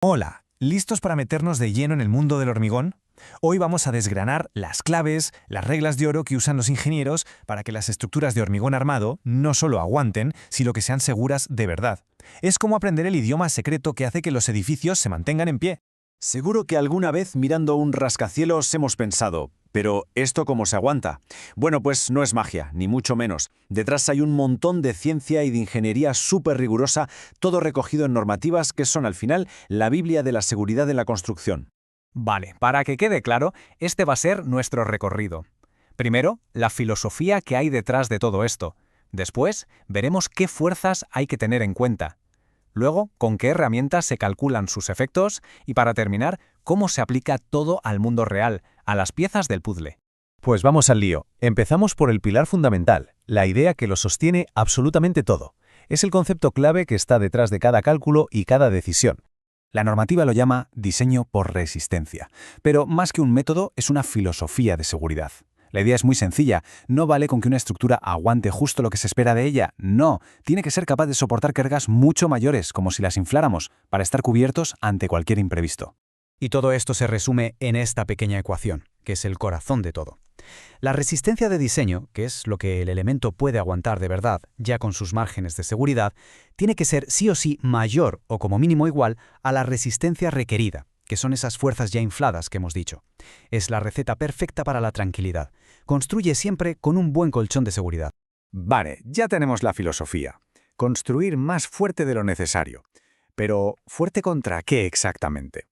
Hola, ¿listos para meternos de lleno en el mundo del hormigón? Hoy vamos a desgranar las claves, las reglas de oro que usan los ingenieros para que las estructuras de hormigón armado no solo aguanten, sino que sean seguras de verdad. Es como aprender el idioma secreto que hace que los edificios se mantengan en pie. Seguro que alguna vez mirando un rascacielos hemos pensado, ¿pero esto cómo se aguanta? Bueno, pues no es magia, ni mucho menos. Detrás hay un montón de ciencia y de ingeniería súper rigurosa, todo recogido en normativas que son al final la Biblia de la seguridad en la construcción. Vale, para que quede claro, este va a ser nuestro recorrido. Primero, la filosofía que hay detrás de todo esto. Después, veremos qué fuerzas hay que tener en cuenta. Luego, con qué herramientas se calculan sus efectos y para terminar, cómo se aplica todo al mundo real, a las piezas del puzzle. Pues vamos al lío. Empezamos por el pilar fundamental, la idea que lo sostiene absolutamente todo. Es el concepto clave que está detrás de cada cálculo y cada decisión. La normativa lo llama diseño por resistencia, pero más que un método es una filosofía de seguridad. La idea es muy sencilla, no vale con que una estructura aguante justo lo que se espera de ella, no, tiene que ser capaz de soportar cargas mucho mayores, como si las infláramos, para estar cubiertos ante cualquier imprevisto. Y todo esto se resume en esta pequeña ecuación, que es el corazón de todo. La resistencia de diseño, que es lo que el elemento puede aguantar de verdad, ya con sus márgenes de seguridad, tiene que ser sí o sí mayor o como mínimo igual a la resistencia requerida, que son esas fuerzas ya infladas que hemos dicho. Es la receta perfecta para la tranquilidad. Construye siempre con un buen colchón de seguridad. Vale, ya tenemos la filosofía. Construir más fuerte de lo necesario. Pero, ¿fuerte contra qué exactamente?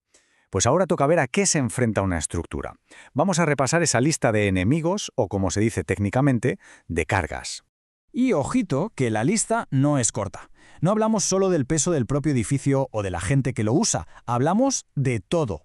Pues ahora toca ver a qué se enfrenta una estructura. Vamos a repasar esa lista de enemigos, o como se dice técnicamente, de cargas. Y ojito, que la lista no es corta. No hablamos solo del peso del propio edificio o de la gente que lo usa, hablamos de todo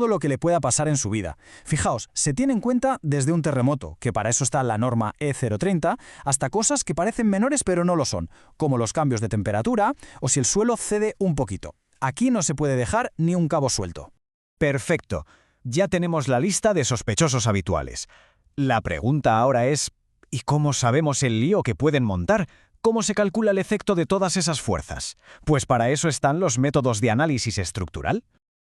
lo que le pueda pasar en su vida. Fijaos, se tiene en cuenta desde un terremoto, que para eso está la norma E030, hasta cosas que parecen menores pero no lo son, como los cambios de temperatura o si el suelo cede un poquito. Aquí no se puede dejar ni un cabo suelto. Perfecto. Ya tenemos la lista de sospechosos habituales. La pregunta ahora es, ¿y cómo sabemos el lío que pueden montar? ¿Cómo se calcula el efecto de todas esas fuerzas? Pues para eso están los métodos de análisis estructural.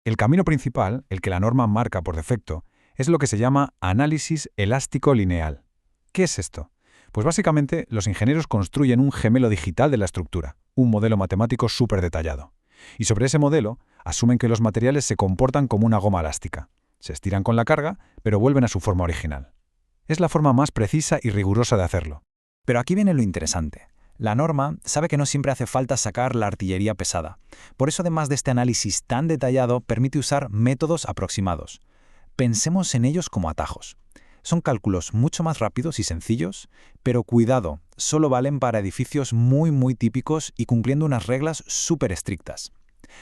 El camino principal, el que la norma marca por defecto, es lo que se llama análisis elástico lineal. ¿Qué es esto? Pues básicamente los ingenieros construyen un gemelo digital de la estructura, un modelo matemático súper detallado. Y sobre ese modelo, asumen que los materiales se comportan como una goma elástica. Se estiran con la carga, pero vuelven a su forma original. Es la forma más precisa y rigurosa de hacerlo. Pero aquí viene lo interesante. La norma sabe que no siempre hace falta sacar la artillería pesada. Por eso, además de este análisis tan detallado, permite usar métodos aproximados. Pensemos en ellos como atajos. Son cálculos mucho más rápidos y sencillos, pero cuidado, solo valen para edificios muy típicos y cumpliendo unas reglas súper estrictas.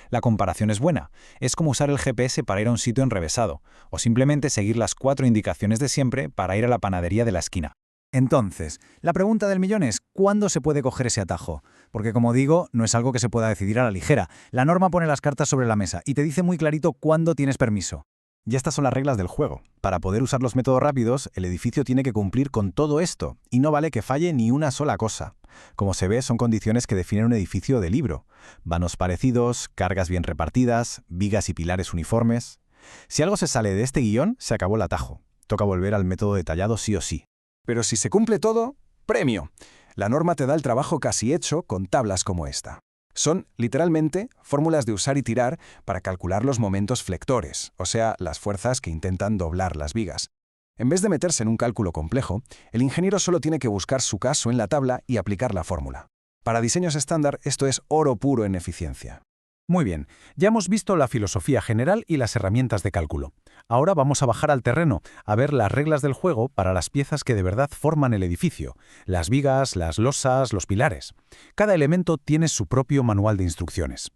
La comparación es buena, es como usar el GPS para ir a un sitio enrevesado, o simplemente seguir las 4 indicaciones de siempre para ir a la panadería de la esquina. Entonces, la pregunta del millón es, ¿cuándo se puede coger ese atajo? Porque como digo, no es algo que se pueda decidir a la ligera. La norma pone las cartas sobre la mesa y te dice muy clarito cuándo tienes permiso. Y estas son las reglas del juego. Para poder usar los métodos rápidos, el edificio tiene que cumplir con todo esto, y no vale que falle ni una sola cosa. Como se ve, son condiciones que definen un edificio de libro. Vanos parecidos, cargas bien repartidas, vigas y pilares uniformes. Si algo se sale de este guión, se acabó el atajo. Toca volver al método detallado sí o sí. Pero si se cumple todo, premio. La norma te da el trabajo casi hecho con tablas como esta. Son, literalmente, fórmulas de usar y tirar para calcular los momentos flectores, o sea, las fuerzas que intentan doblar las vigas. En vez de meterse en un cálculo complejo, el ingeniero solo tiene que buscar su caso en la tabla y aplicar la fórmula. Para diseños estándar, esto es oro puro en eficiencia. Muy bien, ya hemos visto la filosofía general y las herramientas de cálculo. Ahora vamos a bajar al terreno, a ver las reglas del juego para las piezas que de verdad forman el edificio, las vigas, las losas, los pilares. Cada elemento tiene su propio manual de instrucciones.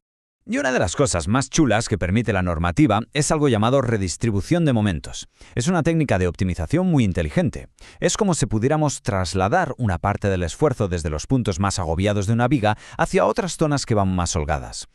Y una de las cosas más chulas que permite la normativa es algo llamado redistribución de momentos. Es una técnica de optimización muy inteligente. Es como si pudiéramos trasladar una parte del esfuerzo desde los puntos más agobiados de una viga hacia otras zonas que van más holgadas.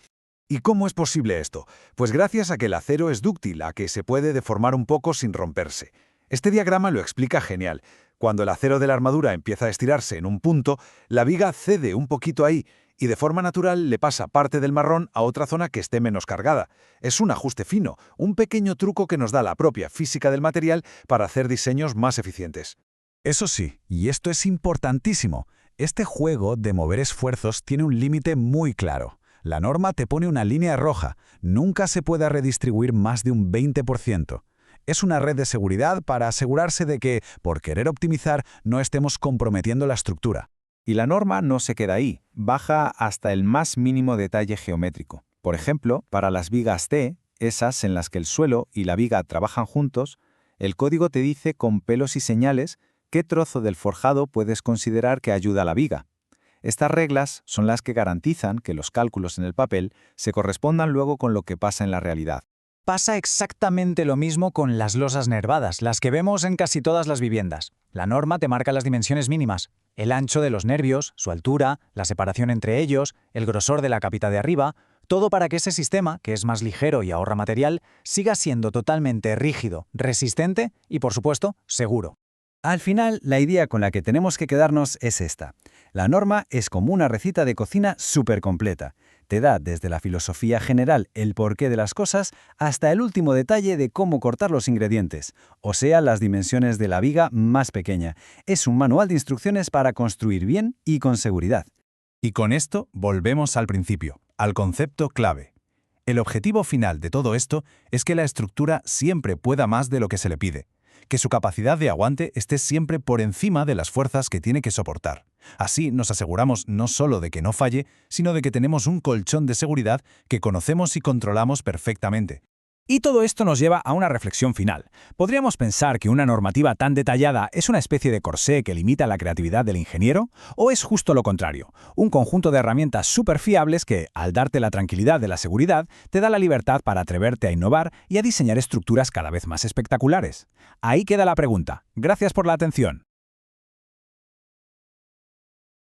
¿Y cómo es posible esto? Pues gracias a que el acero es dúctil, a que se puede deformar un poco sin romperse. Este diagrama lo explica genial. Cuando el acero de la armadura empieza a estirarse en un punto, la viga cede un poquito ahí, y de forma natural le pasa parte del marrón a otra zona que esté menos cargada. Es un ajuste fino, un pequeño truco que nos da la propia física del material para hacer diseños más eficientes. Eso sí, y esto es importantísimo, este juego de mover esfuerzos tiene un límite muy claro. La norma te pone una línea roja, nunca se puede redistribuir más de un 20%. Es una red de seguridad para asegurarse de que, por querer optimizar, no estemos comprometiendo la estructura. Y la norma no se queda ahí, baja hasta el más mínimo detalle geométrico. Por ejemplo, para las vigas T, esas en las que el suelo y la viga trabajan juntos, el código te dice con pelos y señales qué trozo del forjado puedes considerar que ayuda a la viga. Estas reglas son las que garantizan que los cálculos en el papel se correspondan luego con lo que pasa en la realidad. Pasa exactamente lo mismo con las losas nervadas, las que vemos en casi todas las viviendas. La norma te marca las dimensiones mínimas, el ancho de los nervios, su altura, la separación entre ellos, el grosor de la capita de arriba, todo para que ese sistema, que es más ligero y ahorra material, siga siendo totalmente rígido, resistente y, por supuesto, seguro. Al final, la idea con la que tenemos que quedarnos es esta. La norma es como una receta de cocina súper completa. Te da desde la filosofía general, el porqué de las cosas, hasta el último detalle de cómo cortar los ingredientes, o sea, las dimensiones de la viga más pequeña. Es un manual de instrucciones para construir bien y con seguridad. Y con esto volvemos al principio, al concepto clave. El objetivo final de todo esto es que la estructura siempre pueda más de lo que se le pide, que su capacidad de aguante esté siempre por encima de las fuerzas que tiene que soportar. Así nos aseguramos no solo de que no falle, sino de que tenemos un colchón de seguridad que conocemos y controlamos perfectamente. Y todo esto nos lleva a una reflexión final. ¿Podríamos pensar que una normativa tan detallada es una especie de corsé que limita la creatividad del ingeniero? ¿O es justo lo contrario? Un conjunto de herramientas súper fiables que, al darte la tranquilidad de la seguridad, te da la libertad para atreverte a innovar y a diseñar estructuras cada vez más espectaculares. Ahí queda la pregunta. Gracias por la atención.